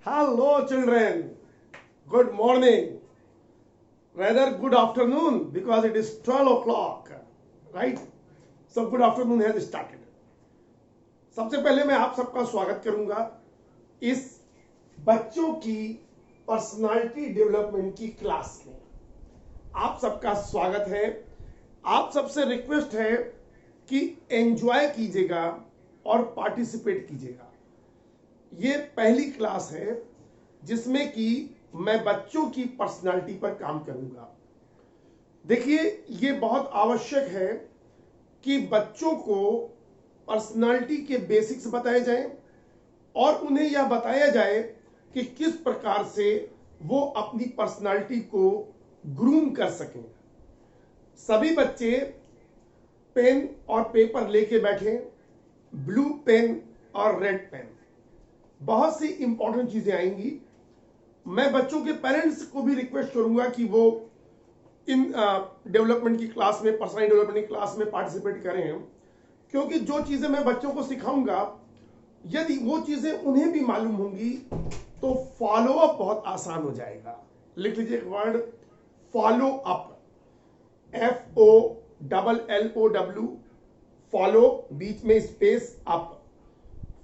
Hello, children. Good morning. Rather, good afternoon because it is 12 o'clock. Right? So, good afternoon has started. सबसे पहले मैं आप सबका स्वागत करूंगा इस बच्चों की पर्सनालिटी डेवलपमेंट की क्लास में। आप सबका स्वागत है। आप सबसे रिक्वेस्ट है कि एंजॉय कीजिएगा और पार्टिसिपेट कीजिएगा। ये पहली क्लास है जिसमें कि मैं बच्चों की पर्सनालिटी पर काम करूंगा। देखिए, ये बहुत आवश्यक है कि बच्चों को पर्सनालिटी के बेसिक्स बताए जाएं और उन्हें यह बताया जाए कि किस प्रकार से वो अपनी पर्सनालिटी को ग्रूम कर सकें। सभी बच्चे पेन और पेपर लेके बैठे, ब्लू पेन और रेड पेन। बहुत सी इंपॉर्टेंट चीजें आएंगी। मैं बच्चों के पेरेंट्स को भी रिक्वेस्ट करूंगा कि वो इन डेवलपमेंट की क्लास में, पर्सनल डेवलपमेंट की क्लास में पार्टिसिपेट करें, क्योंकि जो चीजें मैं बच्चों को सिखाऊंगा यदि वो चीजें उन्हें भी मालूम होंगी तो फॉलो अप बहुत आसान हो जाएगा। लिख लीजिए एक word, follow up. FOLLOW, follow, बीच में स्पेस, अप।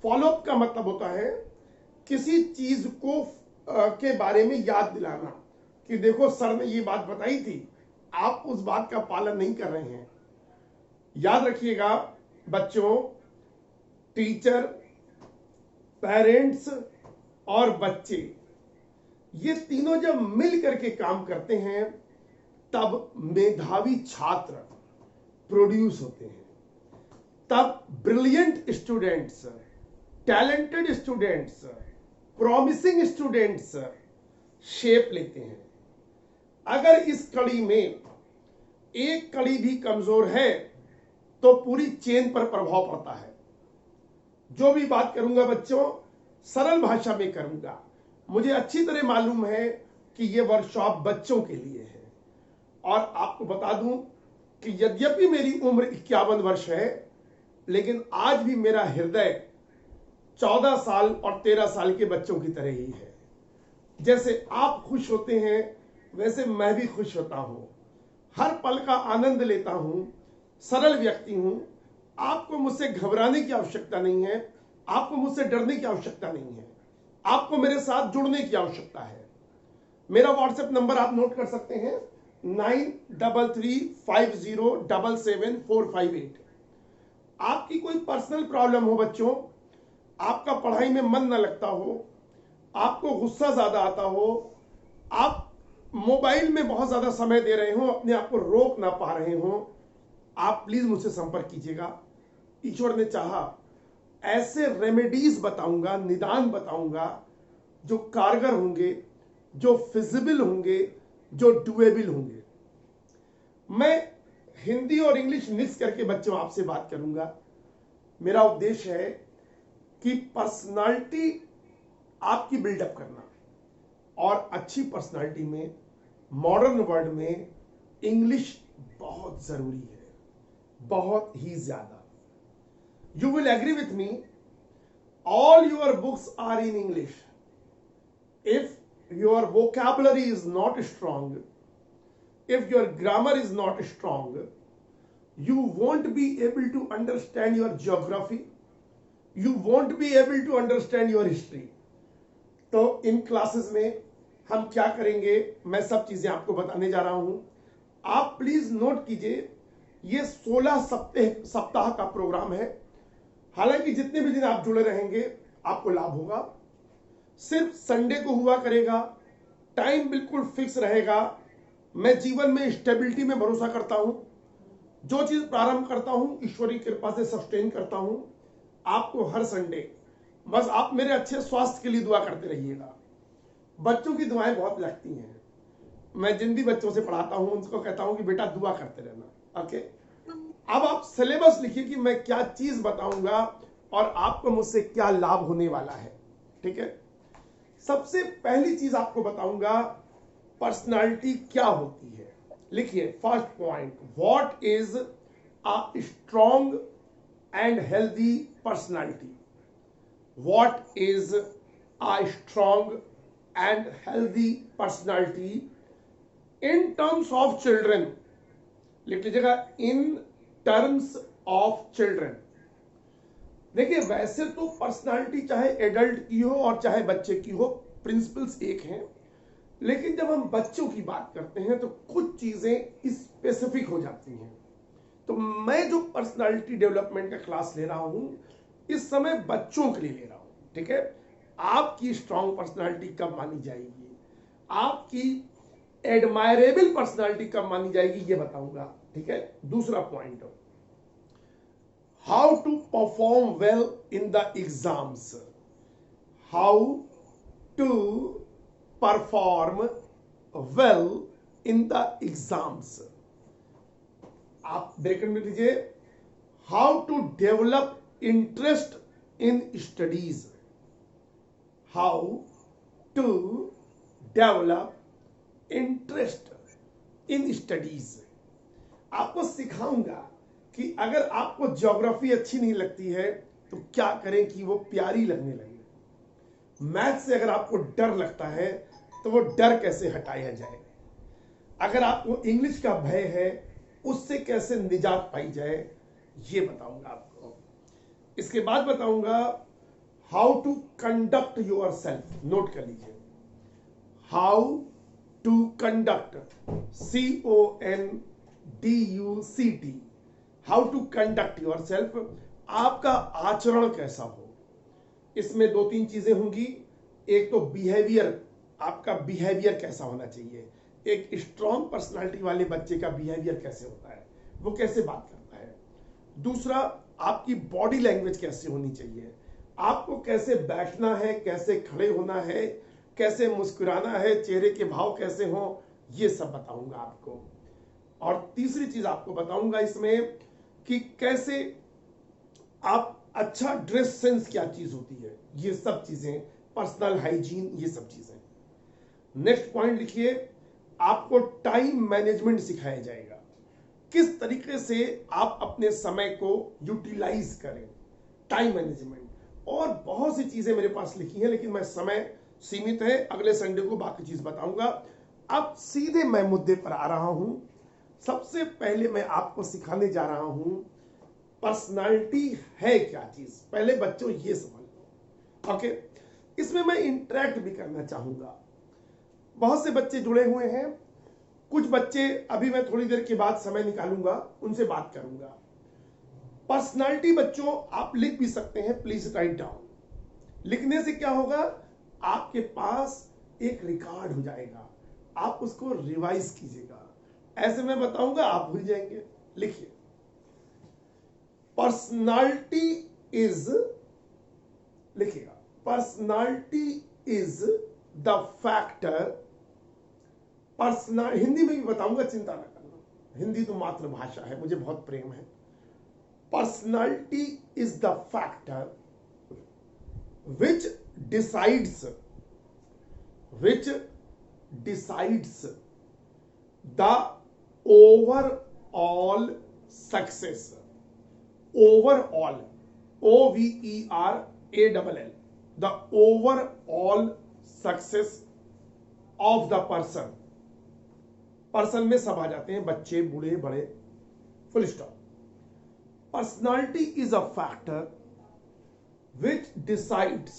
फॉलो अप का मतलब होता है किसी चीज को के बारे में याद दिलाना कि देखो सर ने ये बात बताई थी, आप उस बात का पालन नहीं कर रहे हैं। याद रखिएगा बच्चों, टीचर, पेरेंट्स और बच्चे, ये तीनों जब मिल करके काम करते हैं तब मेधावी छात्र प्रोड्यूस होते हैं, तब brilliant students, talented students, promising students shape लेते हैं। अगर इस कड़ी में एक कड़ी भी कमजोर है तो पूरी चेन पर प्रभाव पड़ता है। जो भी बात करूंगा बच्चों, सरल भाषा में करूंगा। मुझे अच्छी तरह मालूम है कि यह वर्कशॉप बच्चों के लिए है। और आपको बता दूं कि यद्यपि मेरी उम्र 51 वर्ष है, लेकिन आज भी मेरा हृदय 14 साल और 13 साल के बच्चों की तरह ही है। जैसे आप खुश होते हैं वैसे मैं भी खुश होता हूं, हर पल का आनंद लेता हूं, सरल व्यक्ति हूं। आपको मुझसे घबराने की आवश्यकता नहीं है, आपको मुझसे डरने की आवश्यकता नहीं है, आपको मेरे साथ जुड़ने की आवश्यकता है। मेरा व्हाट्सएप नंबर आप नोट कर सकते हैं, 9335077458। आपकी कोई पर्सनल प्रॉब्लम हो बच्चों, आपका पढ़ाई में मन न लगता हो, आपको गुस्सा ज्यादा आता हो, आप मोबाइल में बहुत ज्यादा समय दे रहे हो, अपने आप को रोक ना पा रहे हो, आप प्लीज मुझसे संपर्क कीजिएगा। ईश्वर ने चाहा ऐसे रेमेडीज बताऊंगा, निदान बताऊंगा जो कारगर होंगे, जो फिजिबल होंगे, जो डुएबल होंगे। मैं हिंदी और इंग्लिश मिक्स करके बच्चों आपसे बात करूंगा। मेरा उद्देश्य है कि पर्सनालिटी आपकी बिल्डअप करना, और अच्छी पर्सनालिटी में मॉडर्न वर्ल्ड में इंग्लिश बहुत जरूरी है, बहुत ही ज्यादा। You will agree with me, all your books are in English. If your vocabulary is not strong, if your grammar is not strong, you won't be able to understand your geography, you won't be able to understand your history. तो इन classes में हम क्या करेंगे, मैं सब चीजें आपको बताने जा रहा हूं। आप प्लीज नोट कीजिए, ये 16 सप्ताह का प्रोग्राम है। हालांकि जितने भी दिन आप जुड़े रहेंगे आपको लाभ होगा। सिर्फ संडे को हुआ करेगा, टाइम बिल्कुल फिक्स रहेगा। मैं जीवन में स्टेबिलिटी में भरोसा करता हूं। जो चीज प्रारंभ करता हूं ईश्वर की कृपा से सस्टेन करता हूं। आपको हर संडे, बस आप मेरे अच्छे स्वास्थ्य के लिए दुआ करते रहिएगा। बच्चों की दुआएं बहुत लगती हैं। मैं जिन भी बच्चों से पढ़ाता हूं उनको कहता हूं कि बेटा दुआ करते रहना। ओके, अब आप सिलेबस लिखिए कि मैं क्या चीज बताऊंगा और आपको मुझसे क्या लाभ होने वाला है। ठीक है, सबसे पहली चीज आपको बताऊंगा पर्सनालिटी क्या होती है। लिखिए first point, what is a strong and healthy personality. What is a strong and healthy personality in terms of children. लिख लीजिएगा, in terms of children. देखिए वैसे तो पर्सनालिटी चाहे एडल्ट की हो और चाहे बच्चे की हो, प्रिंसिपल्स एक हैं, लेकिन जब हम बच्चों की बात करते हैं तो कुछ चीजें स्पेसिफिक हो जाती हैं। तो मैं जो पर्सनालिटी डेवलपमेंट का क्लास ले रहा हूं इस समय बच्चों के लिए ले रहा हूं, ठीक है। आपकी स्ट्रांग पर्सनालिटी कब मानी जाएगी, आपकी एडमायरेबल पर्सनालिटी कब मानी जाएगी, ये बताऊंगा, ठीक है। दूसरा point, how to perform well in the exams, how to perform well in the exams. आप ब्रैकेट में लीजिए, how to develop interest in studies, how to develop interest in studies. आपको सिखाऊंगा कि अगर आपको ज्योग्राफी अच्छी नहीं लगती है तो क्या करें कि वो प्यारी लगने लगे। मैथ से अगर आपको डर लगता है तो वो डर कैसे हटाया जाए। अगर आपको इंग्लिश का भय है उससे कैसे निजात पाई जाए, ये बताऊंगा आपको। इसके बाद बताऊंगा how to conduct yourself. नोट कर लीजिए, how to conduct, CONDUCT, how to conduct yourself, आपका आचरण कैसा हो। इसमें दो तीन चीजें होंगी। एक तो बिहेवियर, आपका बिहेवियर कैसा होना चाहिए। एक स्ट्रॉन्ग पर्सनालिटी वाले बच्चे का बिहेवियर कैसे होता है, वो कैसे बात करता है। दूसरा, आपकी बॉडी लैंग्वेज कैसे होनी चाहिए, आपको कैसे बैठना है, कैसे खड़े होना है, कैसे मुस्कुराना है, चेहरे के भाव कैसे हो, ये सब बताऊंगा आपको। और तीसरी चीज आपको बताऊंगा इसमें कि कैसे आप अच्छा ड्रेस सेंस क्या चीज होती है, ये सब चीजें, पर्सनल हाइजीन, ये सब चीजें। नेक्स्ट पॉइंट लिखिए, आपको टाइम मैनेजमेंट सिखाया जाएगा, किस तरीके से आप अपने समय को यूटिलाइज करें, टाइम मैनेजमेंट। और बहुत सी चीजें मेरे पास लिखी हैं लेकिन मैं समय सीमित है, अगले संडे को बाकी चीज बताऊंगा। अब सीधे मैं मुद्दे पर आ रहा हूं। सबसे पहले मैं आपको सिखाने जा रहा हूं पर्सनालिटी है क्या चीज। पहले बच्चों ये समझ लो, ओके। इसमें मैं इंटरेक्ट भी करना चाहूंगा, बहुत से बच्चे जुड़े हुए हैं, कुछ बच्चे अभी मैं थोड़ी देर के बाद समय निकालूंगा उनसे बात करूंगा। पर्सनालिटी बच्चों आप लिख भी सकते हैं, प्लीज राइट डाउन। लिखने से क्या होगा, आपके पास एक रिकॉर्ड हो जाएगा, आप उसको रिवाइज कीजिएगा। ऐसे मैं बताऊंगा आप भूल जाएंगे। लिखिए, पर्सनालिटी इज, लिखिएगा, personality is the factor. Personal Hindi में भी बताऊंगा, चिंता ना करना, हिंदी तो मातृभाषा है, मुझे बहुत प्रेम है। Personality is the factor which decides the overall success, overall, OVERALL, the overall success of the person। Person में सब आ जाते हैं, बच्चे, बूढ़े, बड़े, full stop. Personality is a factor which decides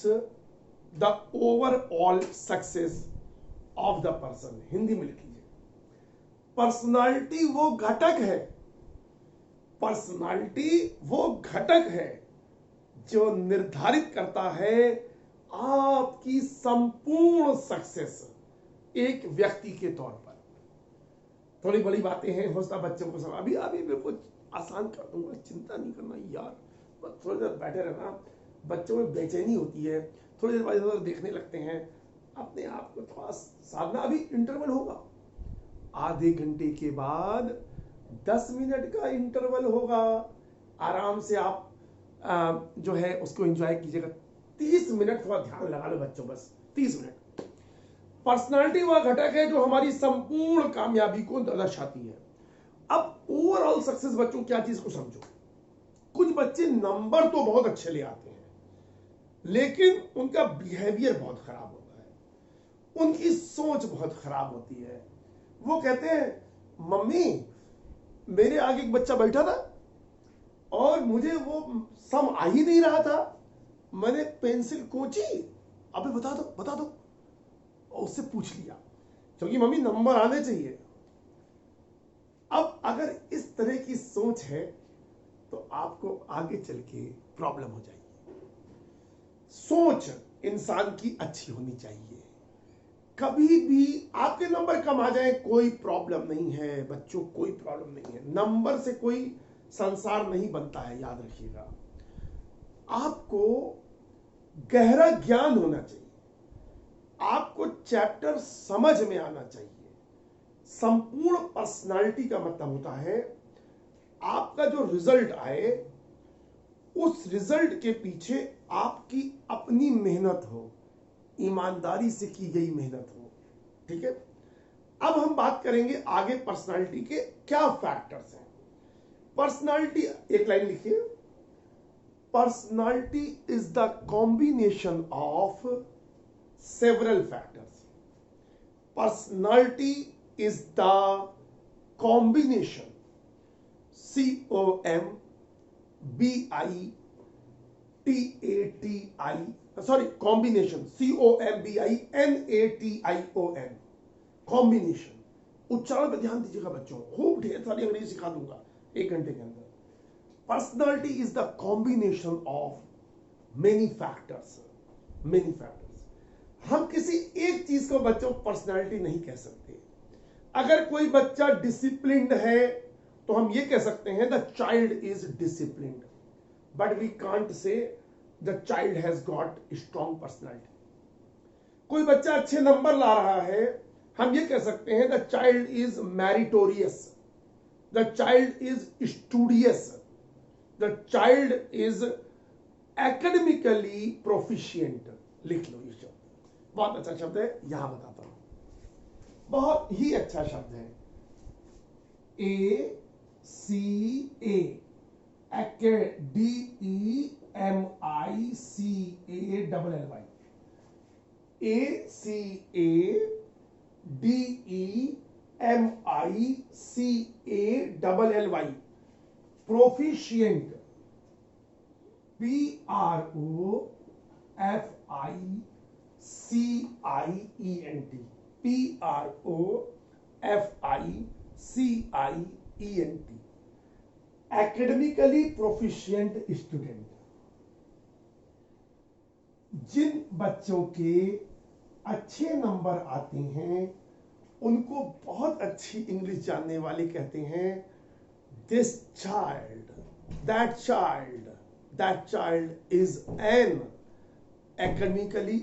the overall success of the person। Hindi में लिख लीजिए, पर्सनालिटी वो घटक है, पर्सनालिटी वो घटक है जो निर्धारित करता है आपकी संपूर्ण सक्सेस एक व्यक्ति के तौर पर। थोड़ी बड़ी बातें हैं, हौसला बच्चों को सब अभी अभी बिल्कुल आसान कर दूंगा, चिंता नहीं करना यार, बस थोड़ी देर बैठे रहना। बच्चों में बेचैनी होती है, थोड़ी देर बाद इधर देखने लगते हैं, अपने आप को थोड़ा साधना। अभी इंटरवल होगा, आधे घंटे के बाद 10 मिनट का इंटरवल होगा, आराम से आप जो है उसको एंजॉय कीजिएगा। 30 मिनट थोड़ा ध्यान लगा लो बच्चों, बस 30 मिनट। पर्सनालिटी वह घटक है जो हमारी संपूर्ण कामयाबी को दर्शाती है। अब ओवरऑल सक्सेस बच्चों क्या चीज को समझो। कुछ बच्चे नंबर तो बहुत अच्छे ले आते हैं लेकिन उनका बिहेवियर बहुत खराब होता है, उनकी सोच बहुत खराब होती है। वो कहते हैं मम्मी मेरे आगे एक बच्चा बैठा था और मुझे वो सम आ ही नहीं रहा था, मैंने पेंसिल कोची, अबे बता दो, और उससे पूछ लिया, क्योंकि मम्मी नंबर आने चाहिए। अब अगर इस तरह की सोच है तो आपको आगे चल के प्रॉब्लम हो जाएगी। सोच इंसान की अच्छी होनी चाहिए। कभी भी आपके नंबर कम आ जाए कोई प्रॉब्लम नहीं है बच्चों, कोई प्रॉब्लम नहीं है। नंबर से कोई संसार नहीं बनता है, याद रखिएगा। आपको गहरा ज्ञान होना चाहिए, आपको चैप्टर समझ में आना चाहिए। संपूर्ण पर्सनालिटी का मतलब होता है आपका जो रिजल्ट आए, उस रिजल्ट के पीछे आपकी अपनी मेहनत हो, ईमानदारी से की गई मेहनत हो। ठीक है, अब हम बात करेंगे आगे पर्सनालिटी के क्या फैक्टर्स हैं। पर्सनालिटी, एक लाइन लिखिए, personality is the combination of several factors. Personality is the combination, combination, COMBINATION, combination. उच्चारण पे ध्यान दीजिएगा बच्चों, खूब ढेर सारी अंग्रेजी सिखा दूंगा 1 घंटे के अंदर। Personality is the combination of many factors. हम किसी एक चीज को बच्चों पर्सनालिटी नहीं कह सकते। अगर कोई बच्चा डिसिप्लिन्ड है तो हम ये कह सकते हैं the child is disciplined, but we can't say the child has got strong personality. कोई बच्चा अच्छे नंबर ला रहा है, हम ये कह सकते हैं the child is meritorious, the child is studious, the child is academically proficient. लिख लो ये शब्द, बहुत अच्छा शब्द है, यहां बताता हूं, बहुत ही अच्छा शब्द है। ACA, DEMICALLY, ACADEMICALLY, proficient, PROFICIENT, academically proficient student. जिन बच्चों के अच्छे नंबर आते हैं उनको बहुत अच्छी इंग्लिश जानने वाले कहते हैं this child, that child is an academically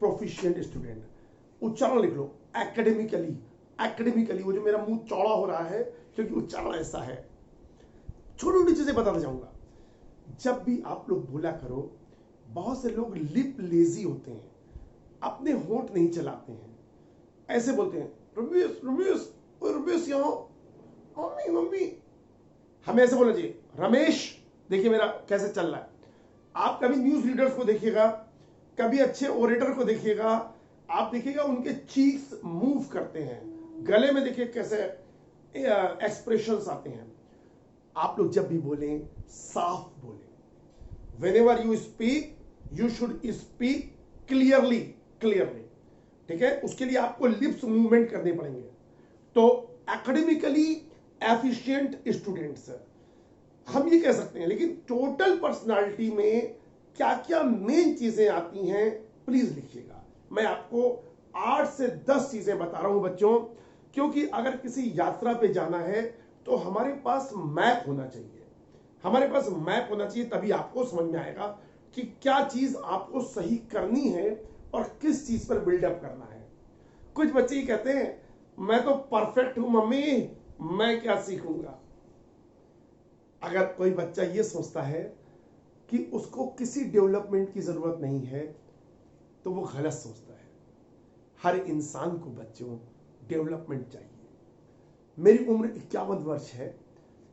proficient student. उच्चारण लिख लो, एकेडमिकली, वो जो मेरा मुंह चौड़ा हो रहा है क्योंकि उच्चारण ऐसा है। छोटी छोटी चीजें बताता जाऊंगा। जब भी आप लोग बोला करो, बहुत से लोग लिप लेजी होते हैं, अपने होंठ नहीं चलाते हैं, ऐसे बोलते हैं रमेश रमेश रमेश यहाँ, मम्मी। हमें ऐसे बोलना चाहिए रमेश। देखिए मेरा कैसे चल रहा है। आप कभी न्यूज रीडर्स को देखिएगा, कभी अच्छे ओरेटर को देखिएगा, आप देखिएगा उनके चीक्स मूव करते हैं, गले में देखिए कैसे एक्सप्रेशंस आते हैं। आप लोग जब भी बोलें साफ बोलें। Whenever you speak, you should speak clearly. ठीक है, उसके लिए आपको लिप्स मूवमेंट करने पड़ेंगे। तो एकेडमिकली एफिशिएंट स्टूडेंट्स हम ये कह सकते हैं, लेकिन टोटल पर्सनालिटी में क्या क्या मेन चीजें आती हैं प्लीज लिखिएगा। मैं आपको 8 से 10 चीजें बता रहा हूं बच्चों, क्योंकि अगर किसी यात्रा पे जाना है तो हमारे पास मैप होना चाहिए। हमारे पास मैप होना चाहिए, तभी आपको समझ में आएगा कि क्या चीज आपको सही करनी है और किस चीज पर बिल्डअप करना है। कुछ बच्चे ही कहते हैं मैं तो परफेक्ट हूं मम्मी, मैं क्या सीखूंगा। अगर कोई बच्चा ये सोचता है कि उसको किसी डेवलपमेंट की जरूरत नहीं है तो वो गलत सोचता है। हर इंसान को बच्चों डेवलपमेंट चाहिए। मेरी उम्र 51 वर्ष है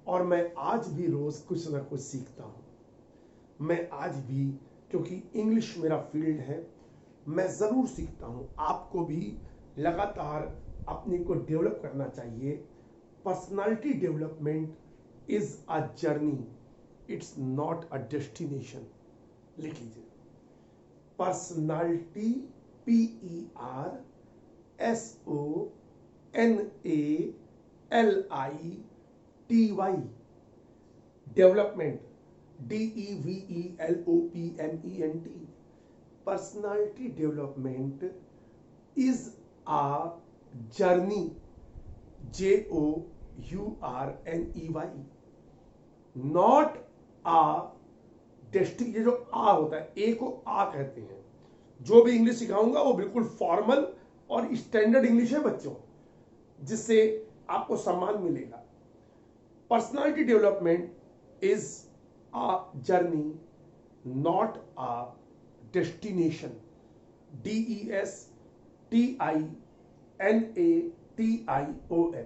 और मैं आज भी रोज कुछ ना कुछ सीखता हूं। मैं आज भी क्योंकि इंग्लिश मेरा फील्ड है, मैं ज़रूर सीखता हूँ। आपको भी लगातार अपने को डेवलप करना चाहिए। Personality development is a journey, it's not a destination. लिख लीजिए, personality PERSONALITY, development DEVELOPMENT। Personality development is a journey, JOURNEY, not a destiny. ये जो आ होता है, ए को आ कहते हैं। जो भी इंग्लिश सिखाऊंगा वो बिल्कुल फॉर्मल और स्टैंडर्ड इंग्लिश है बच्चों, जिससे आपको सम्मान मिलेगा। Personality development is a journey, not a destination, DESTINATION।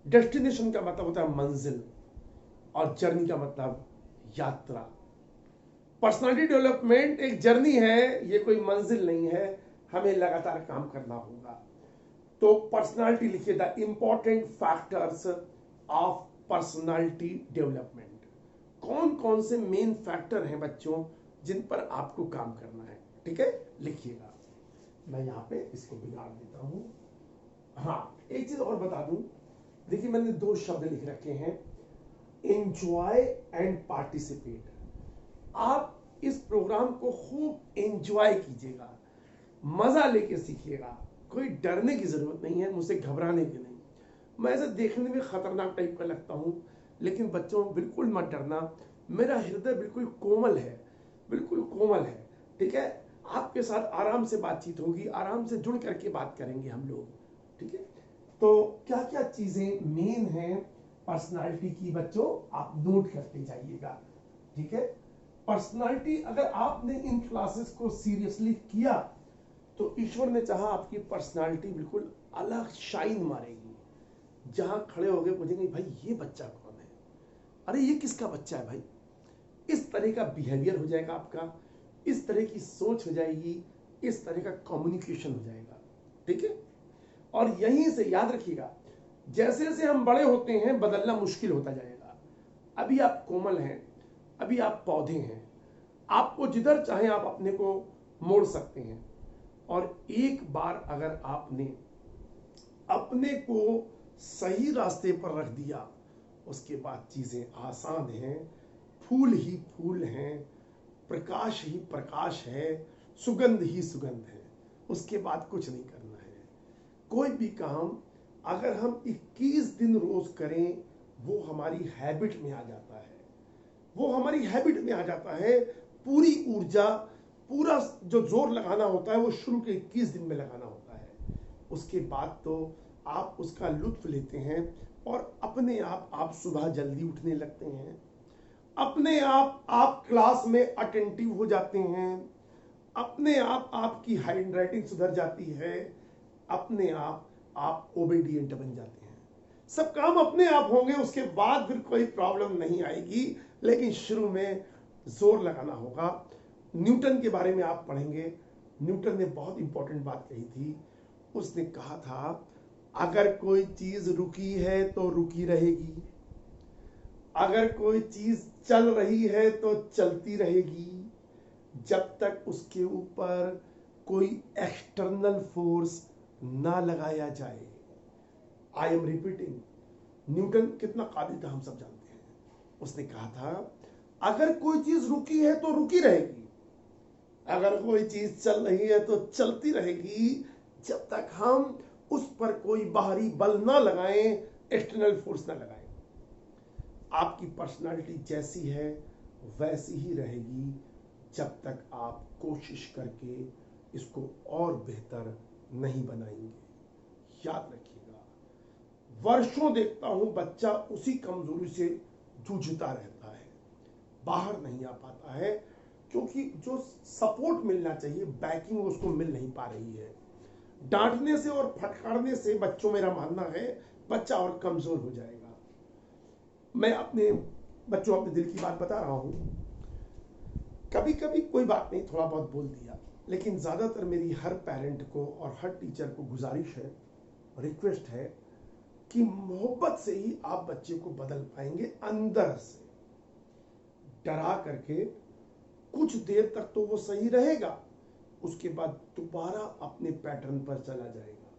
Destination का मतलब होता है मंजिल और जर्नी का मतलब यात्रा। पर्सनालिटी डेवलपमेंट एक जर्नी है, ये कोई मंजिल नहीं है, हमें लगातार काम करना होगा। तो पर्सनालिटी लिखिए, the important factors of personality development. कौन कौन से मेन फैक्टर हैं बच्चों जिन पर आपको काम करना है, ठीक है, लिखिएगा। मैं यहां पे इसको बिगाड़ देता हूं। हाँ, एक चीज और बता दूं, देखिए मैंने 2 शब्द लिख रखे हैं, एंजॉय एंड पार्टिसिपेट। आप इस प्रोग्राम को खूब एंजॉय कीजिएगा, मजा लेके सीखिएगा। कोई डरने की जरूरत नहीं है, मुझसे घबराने की नहीं। मैं ऐसे देखने में खतरनाक टाइप का लगता हूं, लेकिन बच्चों बिल्कुल मत डरना, मेरा हृदय बिल्कुल कोमल है, बिल्कुल कोमल है, ठीक है। आपके साथ आराम से बातचीत होगी, आराम से जुड़ करके बात करेंगे हम लोग, ठीक है। तो क्या क्या चीजें मेन हैं पर्सनालिटी की बच्चों, आप नोट करते जाइएगा, ठीक है। पर्सनालिटी, अगर आपने इन क्लासेस को सीरियसली किया तो ईश्वर ने चाहा आपकी पर्सनालिटी बिल्कुल अलग शाइन मारेगी। जहां खड़े हो गए पूछेंगे भाई ये बच्चा कौन है, अरे ये किसका बच्चा है भाई। इस तरह का बिहेवियर हो जाएगा आपका, इस तरह की सोच हो जाएगी, इस तरह का कम्युनिकेशन हो जाएगा, ठीक है। और यहीं से याद रखिएगा, जैसे जैसे हम बड़े होते हैं बदलना मुश्किल होता जाएगा। अभी आप कोमल हैं, अभी आप पौधे हैं, आपको जिधर चाहे आप अपने को मोड़ सकते हैं। और एक बार अगर आपने अपने को सही रास्ते पर रख दिया, उसके बाद चीजें आसान हैं, फूल ही फूल हैं, प्रकाश ही प्रकाश है, सुगंध ही सुगंध है। उसके बाद कुछ नहीं करना है। कोई भी काम अगर हम 21 दिन रोज करें, वो हमारी हैबिट में आ जाता है, वो हमारी हैबिट में आ जाता है। पूरी ऊर्जा, पूरा जो जोर लगाना होता है वो शुरू के 21 दिन में लगाना होता है। उसके बाद तो आप उसका लुत्फ लेते हैं और अपने आप सुबह जल्दी उठने लगते हैं, अपने आप क्लास में अटेंटिव हो जाते हैं, अपने आप आपकी हैंड राइटिंग सुधर जाती है, अपने आप ओबीडियंट बन जाते हैं। सब काम अपने आप होंगे, उसके बाद फिर कोई प्रॉब्लम नहीं आएगी, लेकिन शुरू में जोर लगाना होगा। न्यूटन के बारे में आप पढ़ेंगे, न्यूटन ने बहुत इंपॉर्टेंट बात कही थी। उसने कहा था अगर कोई चीज रुकी है तो रुकी रहेगी, अगर कोई चीज चल रही है तो चलती रहेगी, जब तक उसके ऊपर कोई एक्सटर्नल फोर्स ना लगाया जाए। आई एम रिपीटिंग, न्यूटन कितना काबिल था हम सब जानते हैं। उसने कहा था अगर कोई चीज रुकी है तो रुकी रहेगी, अगर कोई चीज चल रही है तो चलती रहेगी, जब तक हम उस पर कोई बाहरी बल ना लगाएं, एक्सटर्नल फोर्स ना लगाएं। आपकी पर्सनालिटी जैसी है वैसी ही रहेगी जब तक आप कोशिश करके इसको और बेहतर नहीं बनाएंगे। याद रखिएगा, वर्षों देखता हूं बच्चा उसी कमजोरी से जूझता रहता है, बाहर नहीं आ पाता है, क्योंकि जो सपोर्ट मिलना चाहिए, बैकिंग उसको मिल नहीं पा रही है। डांटने से और फटकारने से बच्चों, मेरा मानना है बच्चा और कमजोर हो जाएगा। मैं अपने बच्चों, अपने दिल की बात बता रहा हूं। कभी कभी कोई बात नहीं, थोड़ा बहुत बोल दिया, लेकिन ज़्यादातर मेरी हर पेरेंट को और हर टीचर को गुजारिश है, रिक्वेस्ट है कि मोहब्बत से ही आप बच्चे को बदल पाएंगे। अंदर से डरा करके कुछ देर तक तो वो सही रहेगा, उसके बाद दोबारा अपने पैटर्न पर चला जाएगा,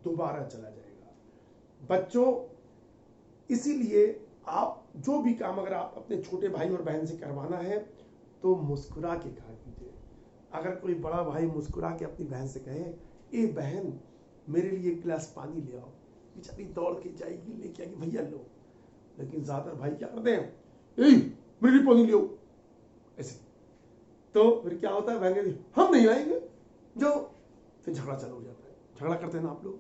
दोबारा चला जाएगा। बच्चों, इसीलिए आप जो भी काम अगर आप अपने छोटे भाई और बहन से करवाना है तो मुस्कुरा के कहा कीजिए। अगर कोई बड़ा भाई मुस्कुरा के अपनी बहन से कहे, ए बहन मेरे लिए एक गिलास पानी ले आओ, बेचारी दौड़ के जाएगी, लेके आएगी, भैया लो। लेकिन ज्यादातर भाई क्या करते हैं, ए मेरे लिए पानी ले आओ, ऐसे। तो फिर क्या होता है, बहन कहती हम नहीं लाएंगे, जो फिर झगड़ा चालू हो जाता है। झगड़ा करते हैं ना आप लोग।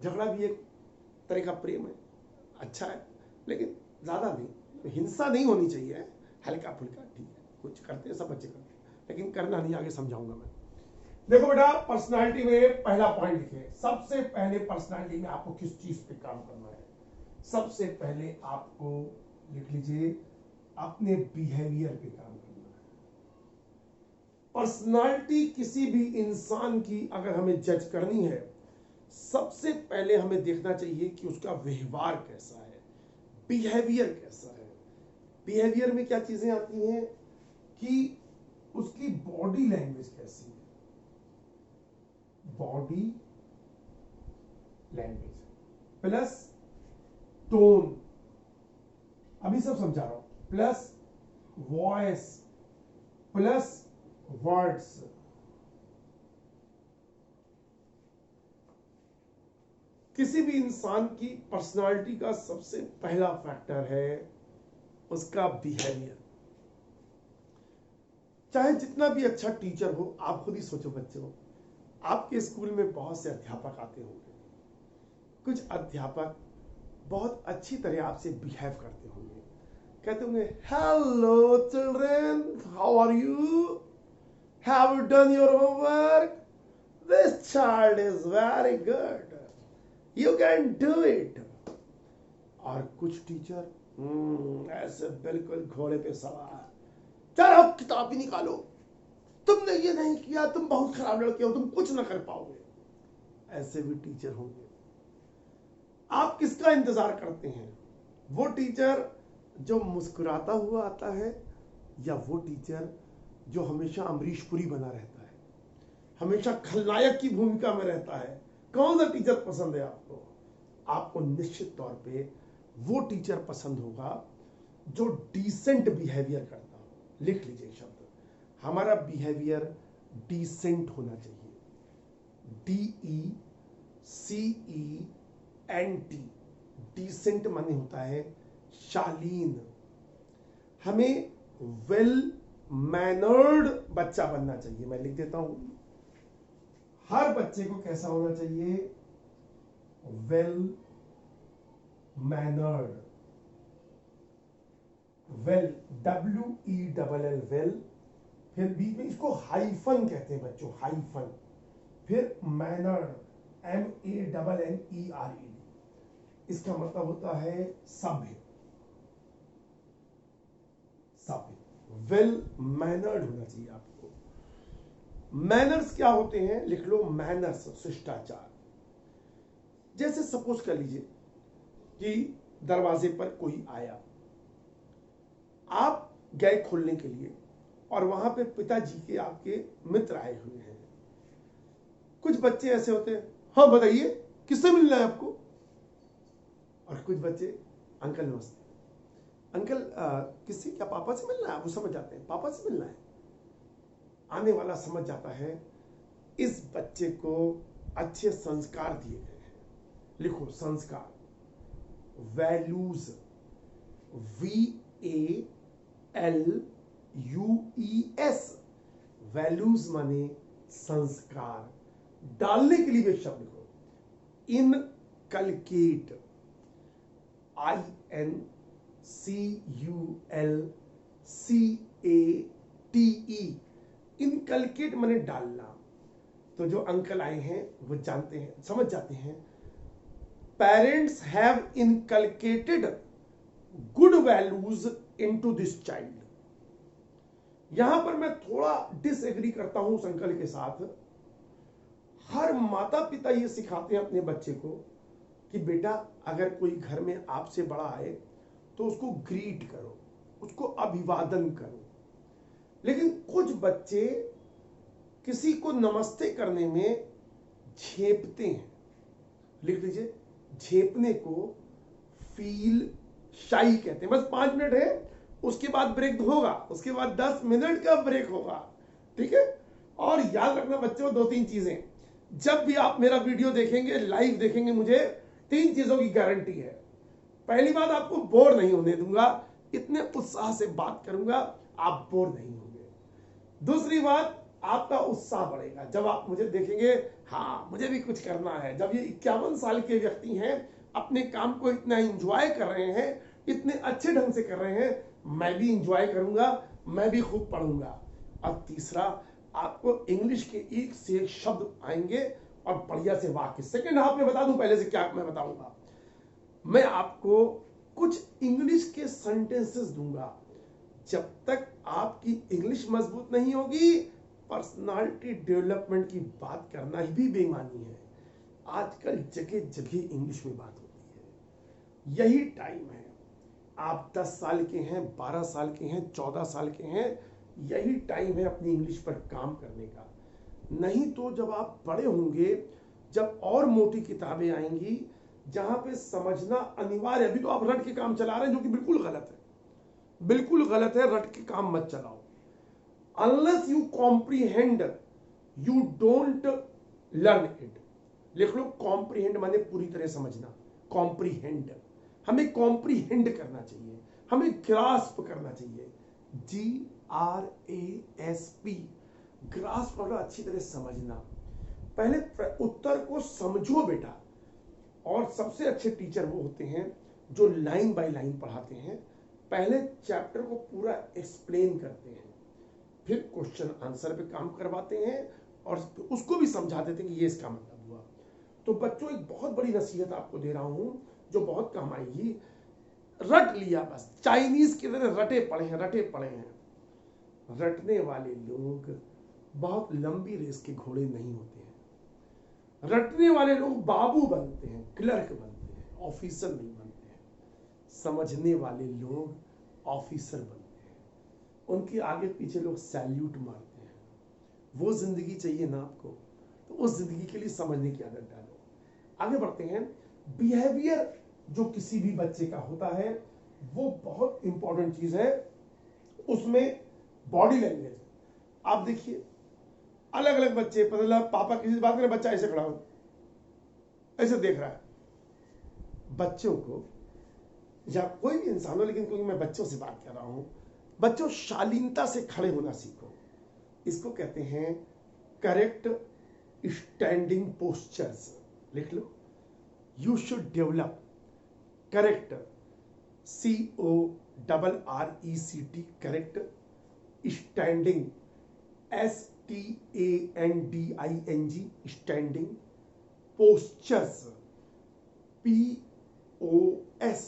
झगड़ा भी एक तरह का प्रेम है, अच्छा है, लेकिन ज्यादा नहीं, हिंसा नहीं होनी चाहिए, हल्का फुल्का ठीक है, कुछ करते हैं, सब बच्चे करते हैं, लेकिन करना नहीं। आगे समझाऊंगा मैं। देखो बेटा, पर्सनालिटी में पहला पॉइंट लिखे। सबसे पहले पर्सनालिटी में आपको किस चीज पे काम करना है? सबसे पहले आपको लिख लीजिए, अपने बिहेवियर पे काम करना है। पर्सनालिटी किसी भी इंसान की अगर हमें जज करनी है, सबसे पहले हमें देखना चाहिए कि उसका व्यवहार कैसा है, बिहेवियर कैसा है। बिहेवियर में क्या चीजें आती हैं कि उसकी बॉडी लैंग्वेज कैसी है, बॉडी लैंग्वेज प्लस टोन, अभी सब समझा रहा हूं, प्लस वॉइस प्लस वर्ड्स। किसी भी इंसान की पर्सनालिटी का सबसे पहला फैक्टर है उसका बिहेवियर। चाहे जितना भी अच्छा टीचर हो, आप खुद ही सोचो बच्चों, आपके स्कूल में बहुत से अध्यापक आते होंगे, कुछ अध्यापक बहुत अच्छी तरह आपसे बिहेव करते होंगे, कहते होंगे hello children, how are you, have you done your homework, this child is very good, you can do it. और कुछ टीचर ऐसे बिल्कुल घोड़े पे सवार, चलो किताब भी निकालो, तुमने ये नहीं किया, तुम बहुत खराब लड़के हो, तुम कुछ ना कर पाओगे। ऐसे भी टीचर होंगे। आप किसका इंतजार करते हैं? वो टीचर जो मुस्कुराता हुआ आता है, या वो टीचर जो हमेशा अमरीश पुरी बना रहता है, हमेशा खलनायक की भूमिका में रहता है? कौन सा टीचर पसंद है आपको? आपको निश्चित तौर पे वो टीचर पसंद होगा जो डिसेंट बिहेवियर करता हो। लिख लीजिए शब्द, हमारा बिहेवियर डिसेंट होना चाहिए, DECENT। डिसेंट माने होता है शालीन। हमें वेल मैनर्ड बच्चा बनना चाहिए। मैं लिख देता हूं, हर बच्चे को कैसा होना चाहिए? Well mannered. Well, WELL well, फिर बीच में इसको हाइफन कहते हैं बच्चों, हाइफन, फिर मैनर्ड MANNERED, इसका मतलब होता है सभ्य, सभ्य। वेल मैनर्ड होना चाहिए आपको। मैनर्स क्या होते हैं? लिख लो, मैनर्स शिष्टाचार। जैसे सपोज कर लीजिए कि दरवाजे पर कोई आया, आप गए खोलने के लिए, और वहां पे पिताजी के आपके मित्र आए हुए हैं। कुछ बच्चे ऐसे होते हैं, हाँ बताइए किससे मिलना है आपको? और कुछ बच्चे, अंकल नमस्ते, अंकल किससे, क्या पापा से मिलना है? वो समझ जाते हैं पापा से मिलना है। आने वाला समझ जाता है इस बच्चे को अच्छे संस्कार दिए गए हैं। लिखो संस्कार, वैल्यूज, VALUES, वैल्यूज माने संस्कार। डालने के लिए भी शब्द लिखो, इनकलकेट, INCULCATE, इनकलकेट माने डालना। तो जो अंकल आए हैं वो जानते हैं, समझ जाते हैं, parents have inculcated good values into this child. यहां पर मैं थोड़ा डिसएग्री करता हूं उस अंकल के साथ। हर माता पिता ये सिखाते हैं अपने बच्चे को कि बेटा अगर कोई घर में आपसे बड़ा आए तो उसको ग्रीट करो, उसको अभिवादन करो। लेकिन कुछ बच्चे किसी को नमस्ते करने में झेपते हैं। लिख लीजिए, झेपने को फील शाई कहते हैं। बस 5 मिनट है, उसके बाद ब्रेक होगा, उसके बाद 10 मिनट का ब्रेक होगा, ठीक है। और याद रखना बच्चों 2-3 चीजें, जब भी आप मेरा वीडियो देखेंगे, लाइव देखेंगे, मुझे 3 चीजों की गारंटी है। पहली बात, आपको बोर नहीं होने दूंगा, इतने उत्साह से बात करूंगा आप बोर नहीं होंगे। दूसरी बात, आपका उत्साह बढ़ेगा जब आप मुझे देखेंगे, हाँ मुझे भी कुछ करना है। जब ये 51 साल के व्यक्ति हैं, अपने काम को इतना एंजॉय कर रहे हैं, इतने अच्छे ढंग से कर रहे हैं, मैं भी एंजॉय करूंगा, मैं भी खूब पढ़ूंगा। और तीसरा, आपको इंग्लिश के एक से एक शब्द आएंगे और बढ़िया से वाक्य। सेकेंड हाफ में बता दूं पहले से क्या मैं बताऊंगा, मैं आपको कुछ इंग्लिश के सेंटेंसेस दूंगा। जब तक आपकी इंग्लिश मजबूत नहीं होगी, पर्सनालिटी डेवलपमेंट की बात करना ही भी बेईमानी है। आजकल जगह जगह इंग्लिश में बात होती है। यही टाइम है, आप 10 साल के हैं, 12 साल के हैं, 14 साल के हैं, यही टाइम है अपनी इंग्लिश पर काम करने का। नहीं तो जब आप बड़े होंगे, जब और मोटी किताबें आएंगी जहां पे समझना अनिवार्य, अभी तो आप रट के काम चला रहे हैं जो कि बिल्कुल गलत है, बिल्कुल गलत है। रट के काम मत चलाओ। Unless you comprehend you don't learn it. लिख लो, कॉम्प्रीहेंड माने पूरी तरह समझना। कॉम्प्रीहेंड, हमें कॉम्प्रीहेंड करना चाहिए, हमें ग्रास्प करना चाहिए। GRASP, ग्रास्प मतलब अच्छी तरह समझना। पहले उत्तर को समझो बेटा। और सबसे अच्छे टीचर वो होते हैं जो लाइन बाय लाइन पढ़ाते हैं, पहले चैप्टर को पूरा एक्सप्लेन करते हैं, फिर क्वेश्चन आंसर पे काम करवाते हैं और उसको भी समझा देते हैं कि ये इसका मतलब हुआ। तो बच्चों, एक बहुत बड़ी नसीहत आपको दे रहा हूं जो बहुत काम आएगी। रट लिया बस, चाइनीज की तरह रटे पड़े हैं, रटे पड़े हैं। रटने वाले लोग बहुत लंबी रेस के घोड़े नहीं होते हैं। रटने वाले लोग बाबू बनते हैं, क्लर्क बनते हैं, ऑफिसर नहीं बनते हैं। समझने वाले लोग ऑफिसर बनते हैं, उनके आगे पीछे लोग सैल्यूट मारते हैं। वो जिंदगी चाहिए ना आपको, तो उस जिंदगी के लिए समझने की आदत डालो। आगे बढ़ते हैं। बिहेवियर जो किसी भी बच्चे का होता है वो बहुत इंपॉर्टेंट चीज है। उसमें बॉडी लैंग्वेज, आप देखिए अलग अलग बच्चे, मतलब पापा किसी से बात करें, बच्चा ऐसे खड़ा हो, ऐसे देख रहा है। बच्चों को, या कोई भी इंसान हो, लेकिन क्योंकि मैं बच्चों से बात कर रहा हूं, बच्चों शालीनता से खड़े होना सीखो। इसको कहते हैं करेक्ट स्टैंडिंग पोस्चर्स। लिख लो, you should develop correct, CORRECT, correct standing, STANDING, standing postures, POSTURES।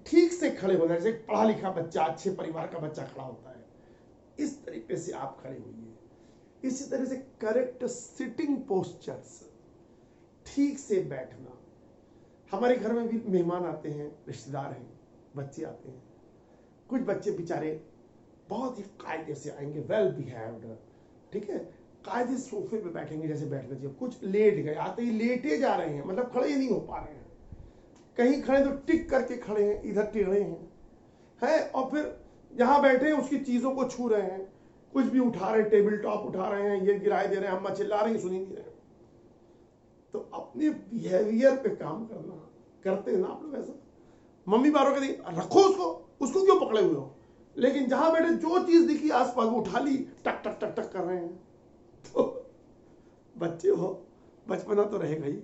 ठीक से खड़े होना, जैसे पढ़ा लिखा बच्चा, अच्छे परिवार का बच्चा खड़ा होता है, इस तरीके से आप खड़े होइए। इसी तरह से करेक्ट सिटिंग पोस्चर्स, ठीक से बैठना। हमारे घर में भी मेहमान आते हैं, रिश्तेदार हैं, बच्चे आते हैं। कुछ बच्चे बेचारे बहुत ही कायदे से आएंगे, वेल बिहेव्ड, ठीक है, कायदे सोफे पे बैठेंगे जैसे बैठना चाहिए। कुछ लेट गए, आते ही लेटे जा रहे हैं, मतलब खड़े ही नहीं हो पा रहे हैं। कहीं खड़े तो टिक करके खड़े हैं, इधर टेढ़े हैं, और फिर जहां बैठे हैं उसकी चीजों को छू रहे हैं, कुछ भी उठा रहे हैं, टेबल टॉप उठा रहे हैं, ये गिराए दे रहे हैं, अम्मा चिल्ला रही, सुनी नहीं रहे। तो अपने बिहेवियर पे काम करना, करते हैं ना आप लोग ऐसा। मम्मी बारों कहती रखो उसको क्यों पकड़े हुए हो, लेकिन जहां बैठे जो चीज दिखी आसपास वो उठा ली, टक टक टक टक कर रहे हैं। तो बच्चे हो, बचपना तो रहेगा ही।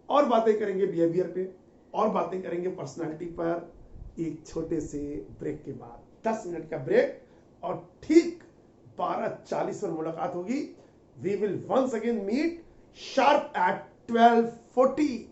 और बातें करेंगे बिहेवियर पे, और बातें करेंगे पर्सनालिटी पर, एक छोटे से ब्रेक के बाद। 10 मिनट का ब्रेक, और ठीक 12:40 पर मुलाकात होगी। We will once again meet sharp at 12:40